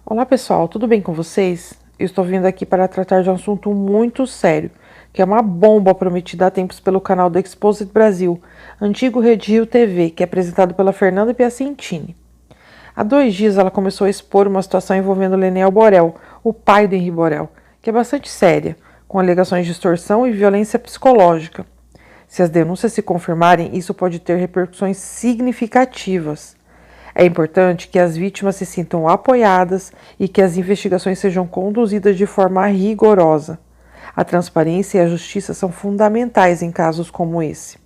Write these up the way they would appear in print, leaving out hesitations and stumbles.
Olá pessoal, tudo bem com vocês? Eu estou vindo aqui para tratar de um assunto muito sério, que é uma bomba prometida há tempos pelo canal do Exposit Brasil, antigo Rede Rio TV, que é apresentado pela Fernanda Piacentini. Há 2 dias ela começou a expor uma situação envolvendo Leniel Borel, o pai do Henri Borel, que é bastante séria, com alegações de extorsão e violência psicológica. Se as denúncias se confirmarem, isso pode ter repercussões significativas. É importante que as vítimas se sintam apoiadas e que as investigações sejam conduzidas de forma rigorosa. A transparência e a justiça são fundamentais em casos como esse.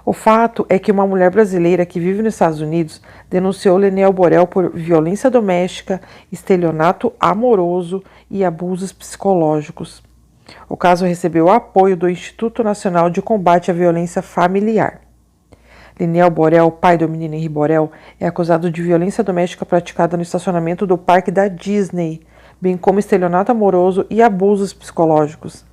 O fato é que uma mulher brasileira que vive nos Estados Unidos denunciou Leniel Borel por violência doméstica, estelionato amoroso e abusos psicológicos. O caso recebeu apoio do Instituto Nacional de Combate à Violência Familiar. Leniel Borel, pai do menino Henri Borel, é acusado de violência doméstica praticada no estacionamento do parque da Disney, bem como estelionato amoroso e abusos psicológicos.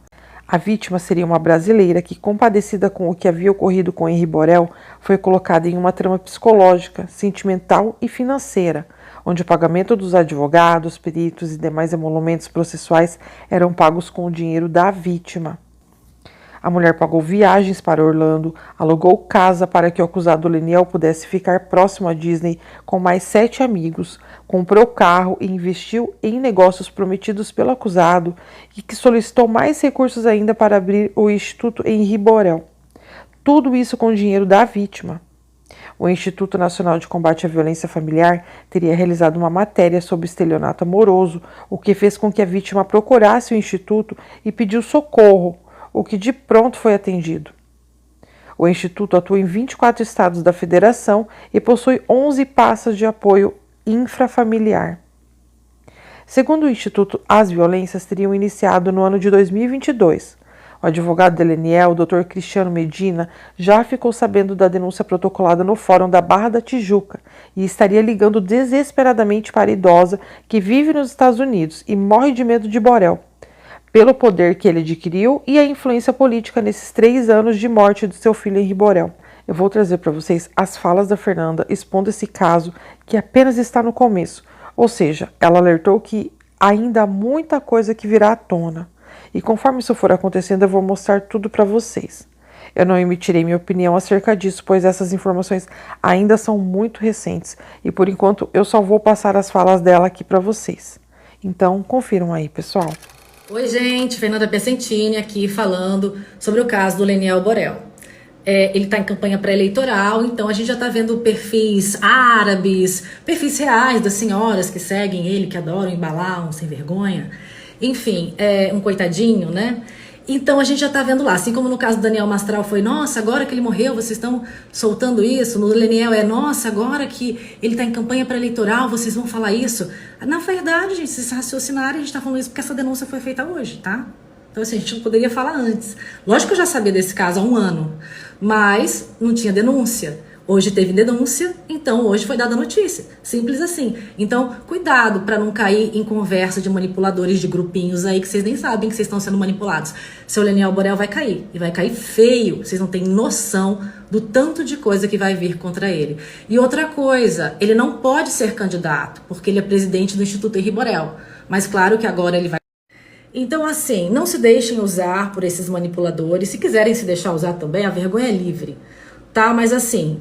A vítima seria uma brasileira que, compadecida com o que havia ocorrido com Henri Borel, foi colocada em uma trama psicológica, sentimental e financeira, onde o pagamento dos advogados, peritos e demais emolumentos processuais eram pagos com o dinheiro da vítima. A mulher pagou viagens para Orlando, alugou casa para que o acusado Leniel pudesse ficar próximo à Disney com mais 7 amigos, comprou carro e investiu em negócios prometidos pelo acusado e que solicitou mais recursos ainda para abrir o Instituto Henri Borel. Tudo isso com o dinheiro da vítima. O Instituto Nacional de Combate à Violência Familiar teria realizado uma matéria sobre estelionato amoroso, o que fez com que a vítima procurasse o Instituto e pediu socorro, o que de pronto foi atendido. O Instituto atua em 24 estados da federação e possui 11 pastas de apoio infrafamiliar. Segundo o Instituto, as violências teriam iniciado no ano de 2022. O advogado de Leniel, Dr. Cristiano Medina, já ficou sabendo da denúncia protocolada no Fórum da Barra da Tijuca e estaria ligando desesperadamente para a idosa que vive nos Estados Unidos e morre de medo de Borel, pelo poder que ele adquiriu e a influência política nesses 3 anos de morte do seu filho Henri Borel. Eu vou trazer para vocês as falas da Fernanda expondo esse caso que apenas está no começo, ou seja, ela alertou que ainda há muita coisa que virá à tona. E conforme isso for acontecendo, eu vou mostrar tudo para vocês. Eu não emitirei minha opinião acerca disso, pois essas informações ainda são muito recentes e por enquanto eu só vou passar as falas dela aqui para vocês. Então, confiram aí, pessoal. Oi, gente, Fernanda Piacentini aqui falando sobre o caso do Leniel Borel. Ele está em campanha pré-eleitoral, então a gente já está vendo perfis árabes, perfis reais das senhoras que seguem ele, que adoram embalar um sem vergonha. Enfim, um coitadinho, né? Então a gente já tá vendo lá, assim como no caso do Daniel Mastral foi, nossa, agora que ele morreu, vocês estão soltando isso. No Leniel nossa, agora que ele tá em campanha pré-eleitoral, vocês vão falar isso. Na verdade, gente, se raciocinarem, a gente tá falando isso porque essa denúncia foi feita hoje, tá? Então assim, a gente não poderia falar antes. Lógico que eu já sabia desse caso há um ano, mas não tinha denúncia. Hoje teve denúncia, então hoje foi dada notícia. Simples assim. Então, cuidado para não cair em conversa de manipuladores de grupinhos aí que vocês nem sabem que vocês estão sendo manipulados. Seu Leniel Borel vai cair. E vai cair feio. Vocês não têm noção do tanto de coisa que vai vir contra ele. E outra coisa, ele não pode ser candidato, porque ele é presidente do Instituto Henri Borel. Mas claro que agora ele vai. Então, assim, não se deixem usar por esses manipuladores. Se quiserem se deixar usar também, a vergonha é livre. Tá? Mas assim,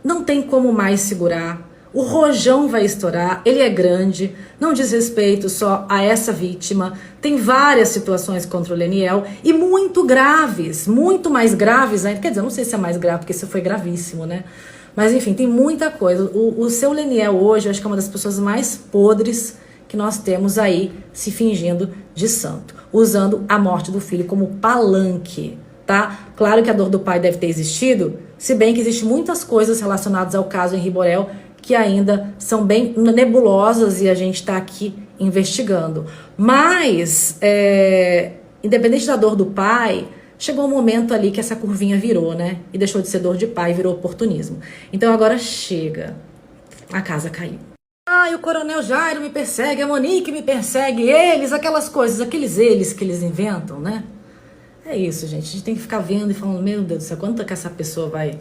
não tem como mais segurar, o rojão vai estourar, ele é grande, não diz respeito só a essa vítima, tem várias situações contra o Leniel e muito graves, muito mais graves ainda, quer dizer, não sei se é mais grave porque isso foi gravíssimo, né? Mas enfim, tem muita coisa. O seu Leniel hoje, eu acho que é uma das pessoas mais podres que nós temos aí se fingindo de santo, usando a morte do filho como palanque. Tá? Claro que a dor do pai deve ter existido, se bem que existem muitas coisas relacionadas ao caso Henri Borel que ainda são bem nebulosas e a gente está aqui investigando. Mas, independente da dor do pai, chegou um momento ali que essa curvinha virou, né? E deixou de ser dor de pai e virou oportunismo. Então agora chega. A casa caiu. Ai, o Coronel Jairo me persegue, a Monique me persegue, eles, aquelas coisas, aqueles eles que eles inventam, né? É isso, gente. A gente tem que ficar vendo e falando, meu Deus do céu, quanto que essa pessoa vai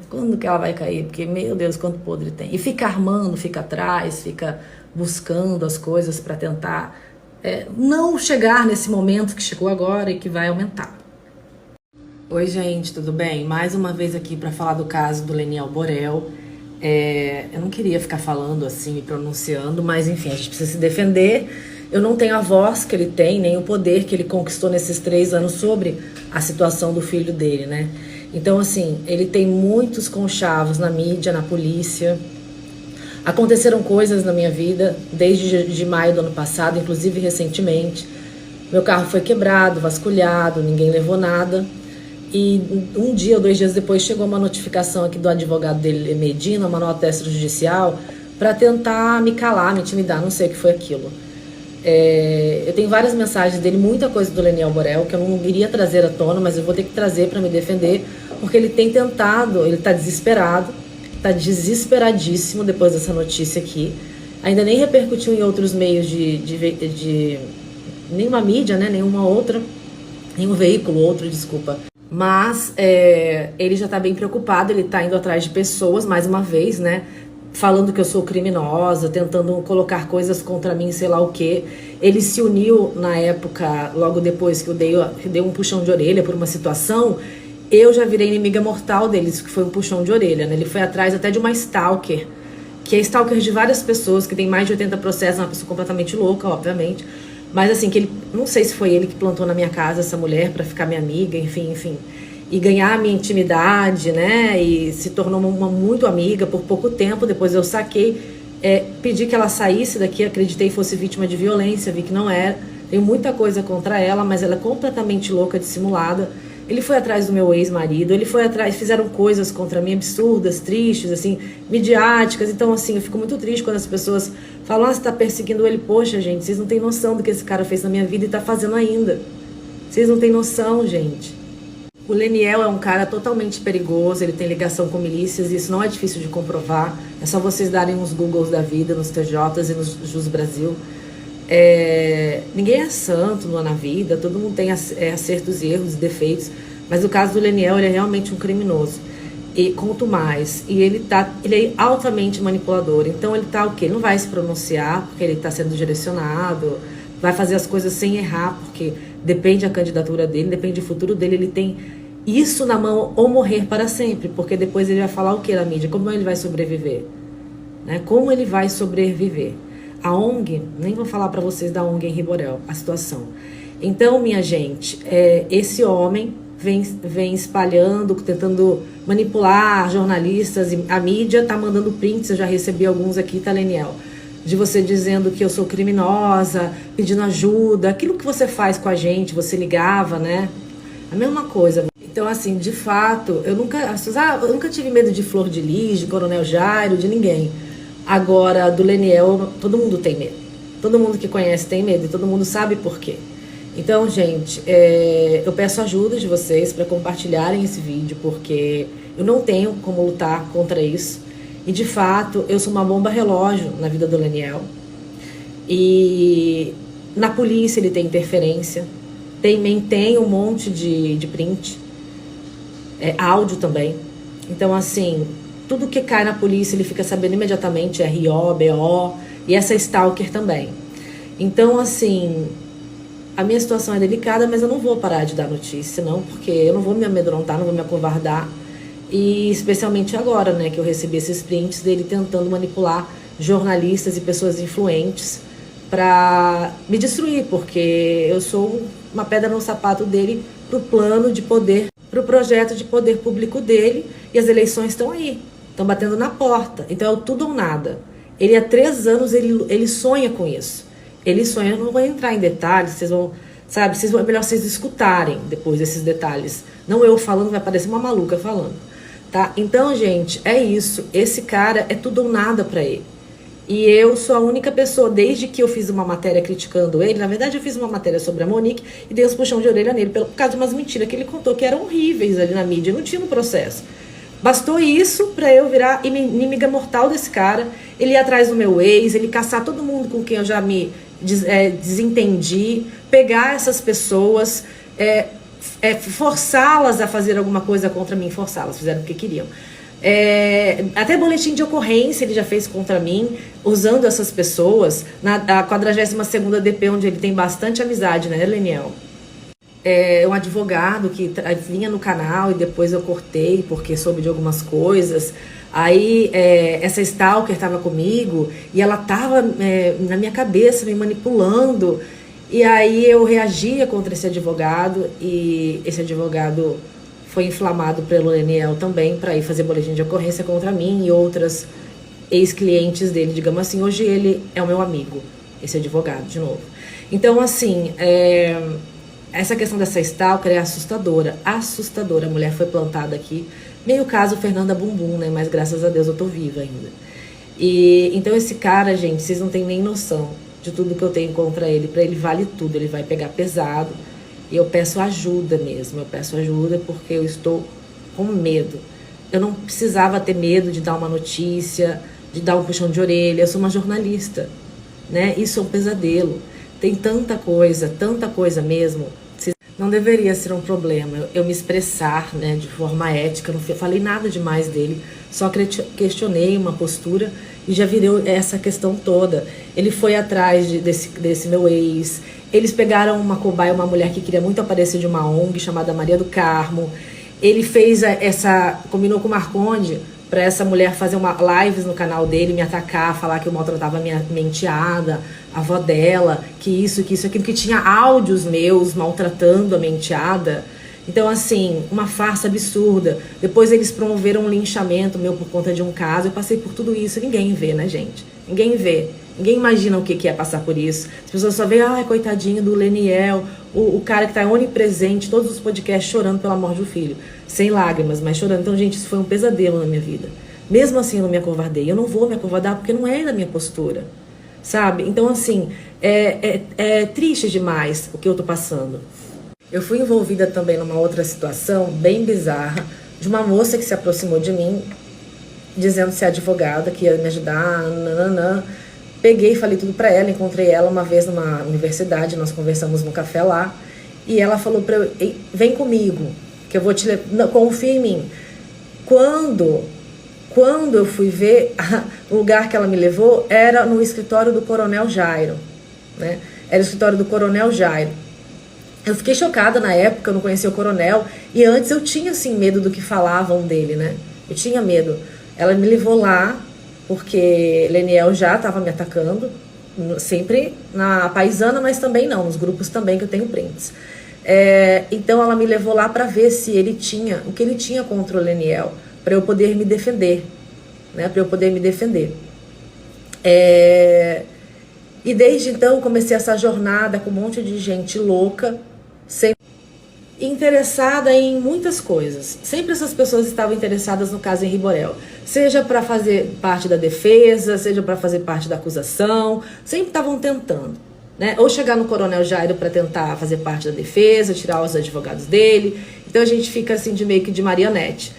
Quando que ela vai cair? Porque, meu Deus, quanto podre tem. E fica armando, fica atrás, fica buscando as coisas para tentar não chegar nesse momento que chegou agora e que vai aumentar. Oi, gente, tudo bem? Mais uma vez aqui para falar do caso do Leniel Borel. Eu não queria ficar falando assim, me pronunciando, mas enfim, a gente precisa se defender. Eu não tenho a voz que ele tem, nem o poder que ele conquistou nesses 3 anos sobre a situação do filho dele, né? Então, assim, ele tem muitos conchavos na mídia, na polícia. Aconteceram coisas na minha vida desde maio do ano passado, inclusive recentemente. Meu carro foi quebrado, vasculhado, ninguém levou nada. E 1 dia ou 2 dias depois chegou uma notificação aqui do advogado dele, Medina, uma nota extrajudicial, para tentar me calar, me intimidar, não sei o que foi aquilo. Eu tenho várias mensagens dele, muita coisa do Leniel Borel, que eu não iria trazer à tona, mas eu vou ter que trazer para me defender, porque ele tem tentado, ele está desesperado, está desesperadíssimo depois dessa notícia aqui. Ainda nem repercutiu em outros meios de nenhuma mídia, né, nenhum veículo outro, desculpa. Mas ele já está bem preocupado, ele está indo atrás de pessoas, mais uma vez, né? Falando que eu sou criminosa, tentando colocar coisas contra mim, sei lá o quê. Ele se uniu na época, logo depois que eu dei um puxão de orelha por uma situação, eu já virei inimiga mortal deles, que foi um puxão de orelha, né? Ele foi atrás até de uma stalker, que é stalker de várias pessoas, que tem mais de 80 processos, uma pessoa completamente louca, obviamente. Mas assim, que ele, não sei se foi ele que plantou na minha casa essa mulher para ficar minha amiga, enfim. E ganhar a minha intimidade, né? E se tornou uma muito amiga por pouco tempo. Depois eu saquei, pedi que ela saísse daqui, acreditei que fosse vítima de violência, vi que não era. Tenho muita coisa contra ela, mas ela é completamente louca, dissimulada. Ele foi atrás do meu ex-marido, ele foi atrás, fizeram coisas contra mim absurdas, tristes, assim, midiáticas. Então, assim, eu fico muito triste quando as pessoas falam, você tá perseguindo ele. Poxa, gente, vocês não têm noção do que esse cara fez na minha vida e tá fazendo ainda. Vocês não têm noção, gente. O Leniel é um cara totalmente perigoso, ele tem ligação com milícias, isso não é difícil de comprovar. É só vocês darem uns Googles da vida, nos TJs e nos Jus Brasil. Ninguém é santo na vida, todo mundo tem acertos e erros e defeitos, mas o caso do Leniel, ele é realmente um criminoso. E conto mais, e ele é altamente manipulador, então ele tá o quê? Ele não vai se pronunciar, porque ele está sendo direcionado, vai fazer as coisas sem errar, porque depende da candidatura dele, depende do futuro dele, ele tem isso na mão ou morrer para sempre, porque depois ele vai falar o que na mídia? Como ele vai sobreviver? Né? Como ele vai sobreviver? A ONG, nem vou falar para vocês da ONG Henri Borel, a situação. Então, minha gente, esse homem vem espalhando, tentando manipular jornalistas, e a mídia tá mandando prints, eu já recebi alguns aqui, tá, Leniel? De você dizendo que eu sou criminosa, pedindo ajuda, aquilo que você faz com a gente, você ligava, né? A mesma coisa. Então, assim, de fato, eu nunca tive medo de Flor de Lis, de Coronel Jairo, de ninguém. Agora, do Leniel, todo mundo tem medo. Todo mundo que conhece tem medo e todo mundo sabe por quê. Então, gente, eu peço ajuda de vocês para compartilharem esse vídeo, porque eu não tenho como lutar contra isso. E, de fato, eu sou uma bomba relógio na vida do Leniel. E na polícia ele tem interferência. Tem um monte de print. Áudio também. Então, assim, tudo que cai na polícia ele fica sabendo imediatamente, RO, BO, e essa stalker também. Então, assim, a minha situação é delicada, mas eu não vou parar de dar notícia, não, porque eu não vou me amedrontar, não vou me acovardar. E especialmente agora, né, que eu recebi esses prints dele tentando manipular jornalistas e pessoas influentes para me destruir, porque eu sou uma pedra no sapato dele pro plano de poder, pro projeto de poder público dele, e as eleições estão aí, estão batendo na porta. Então é o tudo ou nada. Ele há 3 anos ele sonha com isso. Ele sonha, eu não vou entrar em detalhes, vocês vão, sabe, é melhor vocês escutarem depois desses detalhes. Não eu falando, vai parecer uma maluca falando, tá? Então, gente, é isso. Esse cara é tudo ou nada pra ele. E eu sou a única pessoa, desde que eu fiz uma matéria criticando ele, na verdade eu fiz uma matéria sobre a Monique e dei uns puxão de orelha nele, por causa de umas mentiras que ele contou que eram horríveis ali na mídia, não tinha no processo. Bastou isso pra eu virar inimiga mortal desse cara, ele ir atrás do meu ex, ele caçar todo mundo com quem eu já me desentendi, pegar essas pessoas, forçá-las a fazer alguma coisa contra mim, forçá-las, fizeram o que queriam. Até boletim de ocorrência ele já fez contra mim, usando essas pessoas, na 42ª DP, onde ele tem bastante amizade, né, Leniel? Um advogado que vinha no canal e depois eu cortei porque soube de algumas coisas. Aí essa stalker estava comigo e ela estava na minha cabeça me manipulando. E aí eu reagia contra esse advogado e esse advogado foi inflamado pelo Leniel também para ir fazer boletim de ocorrência contra mim e outras ex-clientes dele, digamos assim. Hoje ele é o meu amigo, esse advogado, de novo. Então, assim, essa questão dessa stalker é assustadora, assustadora. A mulher foi plantada aqui, meio caso Fernanda Bumbum, né? Mas graças a Deus eu tô viva ainda. Então esse cara, gente, vocês não têm nem noção de tudo que eu tenho contra ele. Pra ele vale tudo, ele vai pegar pesado. E eu peço ajuda mesmo, eu peço ajuda porque eu estou com medo. Eu não precisava ter medo de dar uma notícia, de dar um puxão de orelha. Eu sou uma jornalista, né? Isso é um pesadelo. Tem tanta coisa mesmo. Não deveria ser um problema eu me expressar, né, de forma ética. Não falei nada demais dele, só questionei uma postura e já virou essa questão toda. Ele foi atrás desse meu ex. Eles pegaram uma cobaia, uma mulher que queria muito aparecer de uma ONG chamada Maria do Carmo. Ele fez combinou com o Marconde para essa mulher fazer lives no canal dele, me atacar, falar que eu maltratava minha enteada, a avó dela, que isso, aquilo, que tinha áudios meus maltratando a minha enteada. Então, assim, uma farsa absurda. Depois eles promoveram um linchamento meu por conta de um caso. Eu passei por tudo isso. Ninguém vê, né, gente? Ninguém vê. Ninguém imagina o que é passar por isso. As pessoas só veem, coitadinho do Leniel, o cara que está onipresente, todos os podcasts chorando pela morte do filho. Sem lágrimas, mas chorando. Então, gente, isso foi um pesadelo na minha vida. Mesmo assim, eu não me acovardei. Eu não vou me acovardar porque não é da minha postura, sabe? Então, assim, é triste demais o que eu tô passando. Eu fui envolvida também numa outra situação bem bizarra, de uma moça que se aproximou de mim, dizendo ser advogada, que ia me ajudar, nananã. Peguei e falei tudo pra ela, encontrei ela uma vez numa universidade, nós conversamos no café lá, e ela falou pra eu, vem comigo, que eu vou te levar, confia em mim. Quando eu fui ver, o lugar que ela me levou era no escritório do Coronel Jairo, né? Era o escritório do Coronel Jairo. Eu fiquei chocada na época, eu não conhecia o coronel, e antes eu tinha, assim, medo do que falavam dele, né? Eu tinha medo. Ela me levou lá, porque Leniel já estava me atacando, sempre na paisana, mas também não, nos grupos também, que eu tenho prints. Então ela me levou lá para ver se ele tinha, o que ele tinha contra o Leniel, para eu poder me defender, né? Para eu poder me defender. E desde então comecei essa jornada com um monte de gente louca, sempre interessada em muitas coisas. Sempre essas pessoas estavam interessadas no caso Henri Borel, seja para fazer parte da defesa, seja para fazer parte da acusação, sempre estavam tentando, né? Ou chegar no Coronel Jairo para tentar fazer parte da defesa, tirar os advogados dele. Então a gente fica assim de meio que de marionete.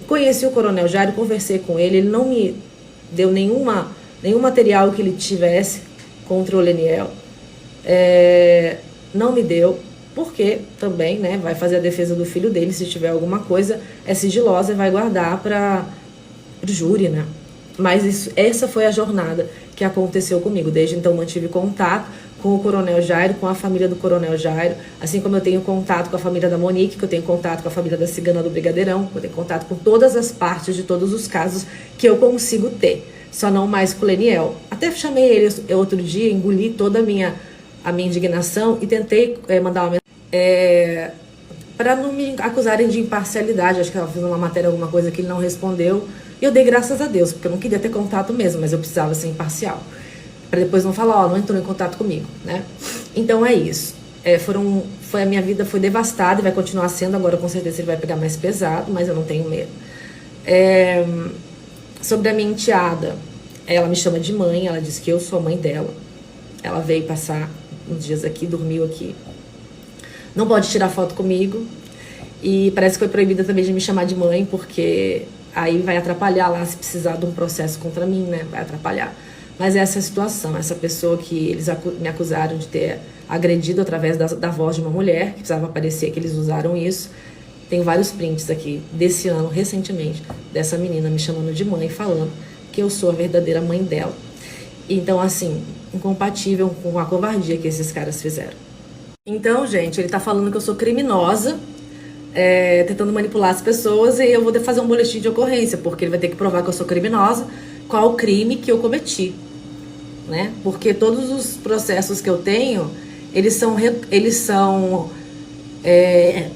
Conheci o Coronel Jairo, conversei com ele, ele não me deu nenhum material que ele tivesse contra o Leniel. Não me deu, porque também, né, vai fazer a defesa do filho dele, se tiver alguma coisa, é sigilosa e vai guardar para o júri, né? Mas essa foi a jornada que aconteceu comigo. Desde então mantive contato com o Coronel Jairo, com a família do Coronel Jairo, assim como eu tenho contato com a família da Monique, que eu tenho contato com a família da Cigana do Brigadeirão, que eu tenho contato com todas as partes de todos os casos que eu consigo ter, só não mais com o Leniel. Até chamei ele outro dia, engoli toda a minha indignação e tentei mandar uma mensagem para não me acusarem de imparcialidade. Acho que ela fez uma matéria, alguma coisa que ele não respondeu, e eu dei graças a Deus, porque eu não queria ter contato mesmo, mas eu precisava ser imparcial, para depois não falar, não entrou em contato comigo, né? Então é isso. A minha vida foi devastada e vai continuar sendo. Agora com certeza ele vai pegar mais pesado, mas eu não tenho medo. Sobre a minha enteada, ela me chama de mãe, ela diz que eu sou a mãe dela. Ela veio passar uns dias aqui, dormiu aqui. Não pode tirar foto comigo. E parece que foi proibida também de me chamar de mãe, porque aí vai atrapalhar lá, se precisar de um processo contra mim, né? Vai atrapalhar. Mas essa é a situação, essa pessoa que eles me acusaram de ter agredido através da voz de uma mulher, que precisava parecer que eles usaram isso, Tem vários prints aqui desse ano, recentemente, dessa menina me chamando de mãe, falando que eu sou a verdadeira mãe dela. Então, assim, incompatível com a covardia que esses caras fizeram. Então, gente, ele tá falando que eu sou criminosa, tentando manipular as pessoas, e eu vou fazer um boletim de ocorrência, porque ele vai ter que provar que eu sou criminosa, qual o crime que eu cometi, né? Porque todos os processos que eu tenho, eles são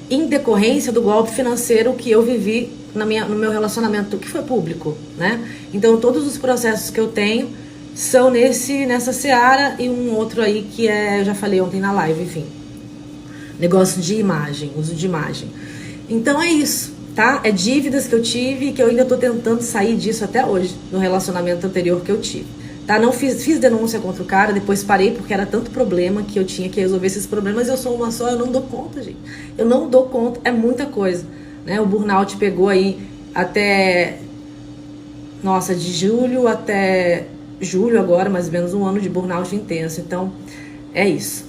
em decorrência do golpe financeiro que eu vivi no meu relacionamento, que foi público, né? Então, todos os processos que eu tenho são nessa seara, e um outro aí que eu já falei ontem na live, enfim. Negócio de imagem, uso de imagem. Então é isso, tá? É dívidas que eu tive e que eu ainda tô tentando sair disso até hoje, no relacionamento anterior que eu tive. Tá? Não fiz denúncia contra o cara, depois parei porque era tanto problema que eu tinha que resolver esses problemas. Eu sou uma só, eu não dou conta, gente. Eu não dou conta, é muita coisa, né? O burnout pegou aí até, nossa, de julho até julho agora, mais ou menos um ano de burnout intenso. Então, é isso.